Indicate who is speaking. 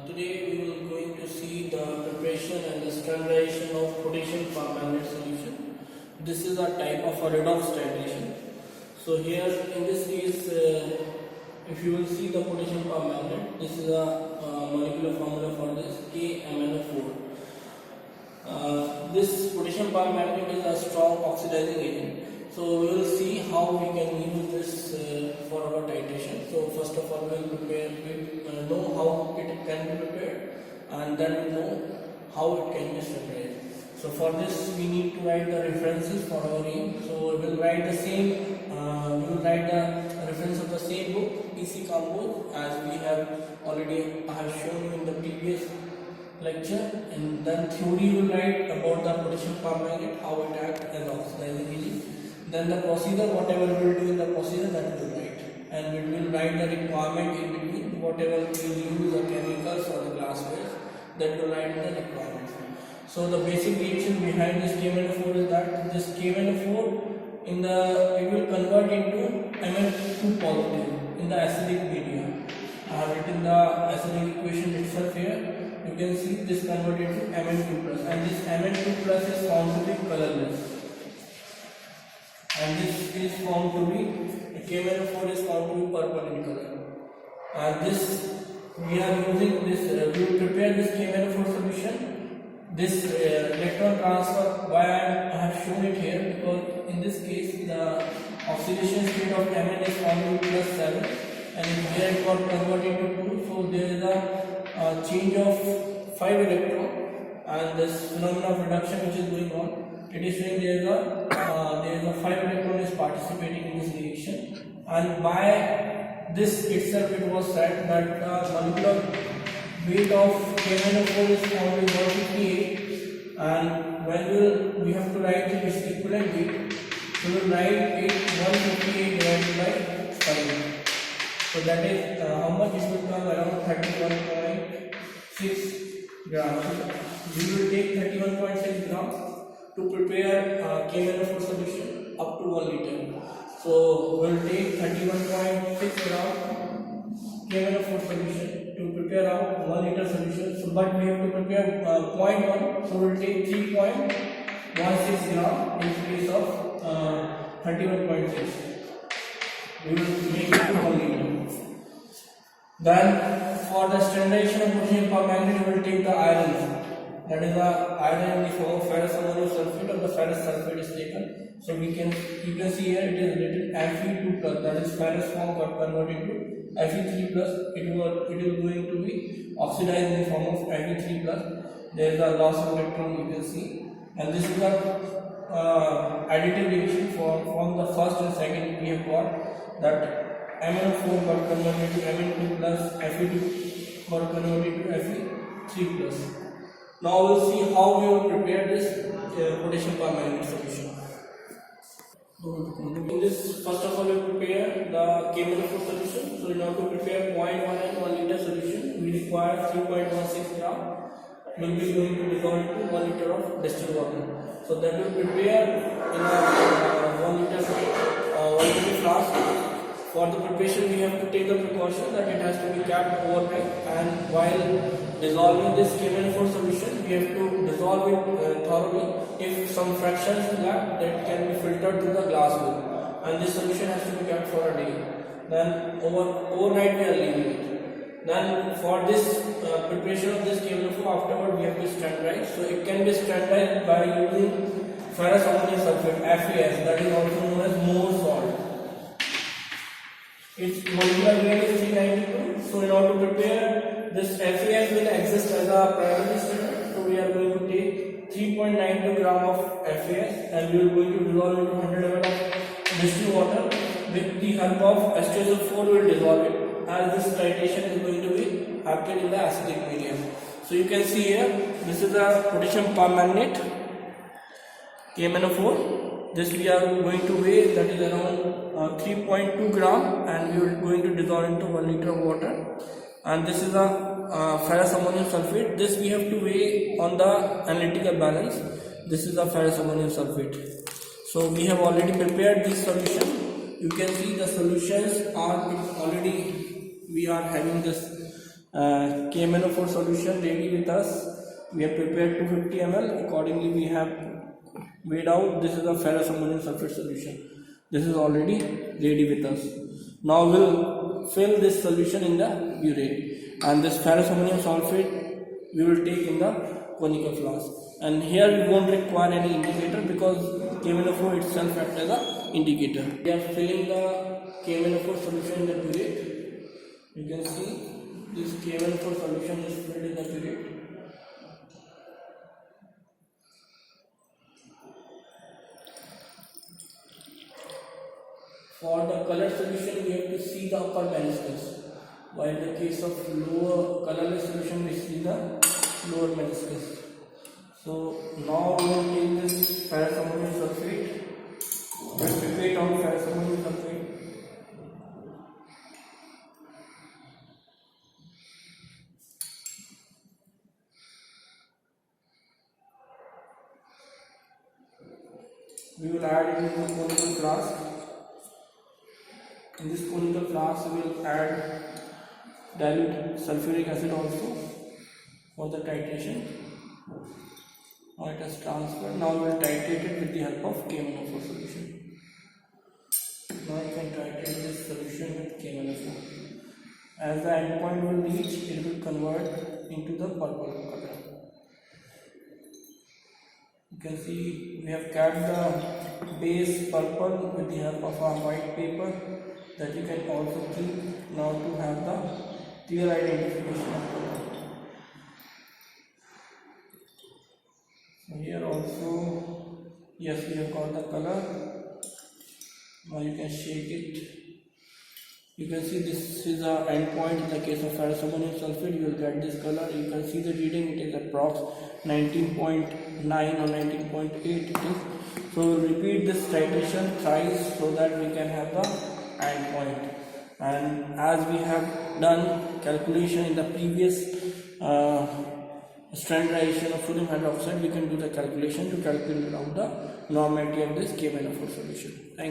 Speaker 1: Today we will going to see the preparation and the standardization of potassium permanganate solution. This is a type of a redox titration. So here in this case, if you will see the potassium permanganate, this is a molecular formula for this KMnO4. This potassium permanganate is a strong oxidizing agent. So we will see how we can use this for our titration. So first of all, we will prepare. We know how it can be prepared, and then we know how it can be standardized. So for this, we need to write the references for our aim. So we will write the same. We will write the reference of the same book, PC Compost, as we have already shown you in the previous lecture. And then theory will write about the potassium permanganate, how it acts as oxidizing agent. Then the procedure, whatever we will do in the procedure, that we will write, and we will write the requirement in between, whatever we will use the chemicals or the glassware, that we will write the requirements. So the basic reaction behind this KMnO4 is that this KMnO4 it will convert into Mn2 positive in the acidic medium. I have written the acidic equation itself here. You can see this converted to Mn2 plus, and this Mn2 plus is found to be colorless. And this is found to be KMnO4 is found to be purple in color. And this we are using this. We will prepare this KMnO4 solution. This electron transfer, why I have shown it here, because in this case the oxidation state of Mn is found to be +7, and here it got converted to 2. So there is a change of 5 electron, and this phenomenon of reduction which is going on. It is showing there is a 5 electron is participating in this reaction, and by this itself it was said that the molecular weight of KMnO4 is found to be 158, and when we have to write its equivalent weight, we will write it 158 divided by 5. So that is how much it will come, around 31.6 grams. We will take 31.6 grams to prepare KMnO4 solution up to 1 liter. So we will take 31.6 gram KMnO4 solution to prepare our 1 liter solution. So but we have to prepare 0.1. So we will take 3.16 gram in place of 31.6. We will make it to 1 liter. Then for the standardization of potassium permanganate, we will take the iron. That is the iron in the form of ferrous ammonium sulfate, or the ferrous sulfate is taken. So you can see here it is written Fe2 plus, that is ferrous form got converted to Fe3 plus. It is going to be oxidized in the form of Fe3 plus. There is a loss of electron, you can see, and this is the additive reaction from the first and second. We have got that MnO4 got converted to Mn2 plus, Fe2 got converted to Fe3 plus. Now we will see how we will prepare this potassium permanganate solution. In this, first of all, we prepare the KMnO4 solution. So in order to prepare 0.1 and 1 liter solution, we require 3.16 gram. We will be going to dissolve into 1 liter of distilled water. So that will prepare in a 1 liter flask. For the preparation, we have to take the precaution that it has to be kept overnight, and while dissolving this KMnO4 solution, we have to dissolve it thoroughly. If some fractions is left, that can be filtered through the glass bowl, and this solution has to be kept for a day. Then overnight we are leaving it. Then for this preparation of this KMnO4, afterward we have to standardize. So it can be standardized by using ferrous ammonium sulfate (FAS), that is also known as Mohr salt. Its molecular weight is 392. So in order to prepare this, FAS will exist as a primary standard. So we are going to take 3.92 gram of FAS, and we are going to dissolve into 100 ml of distilled water. With the help of H2SO4, we will dissolve it, as this titration is going to be happening in the acidic medium. So you can see here, this is the potassium permanganate KMnO4. This we are going to weigh, that is around 3.2 gram, and we are going to dissolve into 1 liter of water. And this is a ferrous ammonium sulfate. This we have to weigh on the analytical balance. This is the ferrous ammonium sulfate. So we have already prepared this solution. You can see the solutions are already, we are having this KMnO4 solution ready with us. We have prepared 250 ml. Accordingly, we have weighed out. This is a ferrous ammonium sulfate solution. This is already ready with us. Now we'll fill this solution in the burette, and this ferrous ammonium sulfate we will take in the conical flask. And here we won't require any indicator because KMnO4 itself acts as an indicator. We are filling the KMnO4 solution in the burette. You can see this KMnO4 solution is filled in the burette. For the color solution, we have to see the upper meniscus, while in the case of lower colorless solution, we see the lower meniscus. So now we will take this ferrous ammonium sulfate and prepare on ferrous ammonium sulfate. We will add it into the conical flask. In this conical flask, we will add dilute sulfuric acid also for the titration. Now it has transferred. Now we will titrate it with the help of KMnO4 solution. Now you can titrate this solution with KMnO4. As the endpoint will reach, it will convert into the purple color. You can see we have kept the base purple with the help of a white paper that you can also keep now to have the clear identification of color. So here also, yes, we have got the color. Now you can shake it. You can see this is our endpoint. In the case of ferrous ammonium sulfate, you will get this color. You can see the reading, it is approx 19.9 or 19.8 it is. So we will repeat this titration thrice so that we can have the endpoint. And as we have done calculation in the previous standardization of sodium hydroxide, we can do the calculation to calculate out the normality of this KMnO4 solution. Thank you.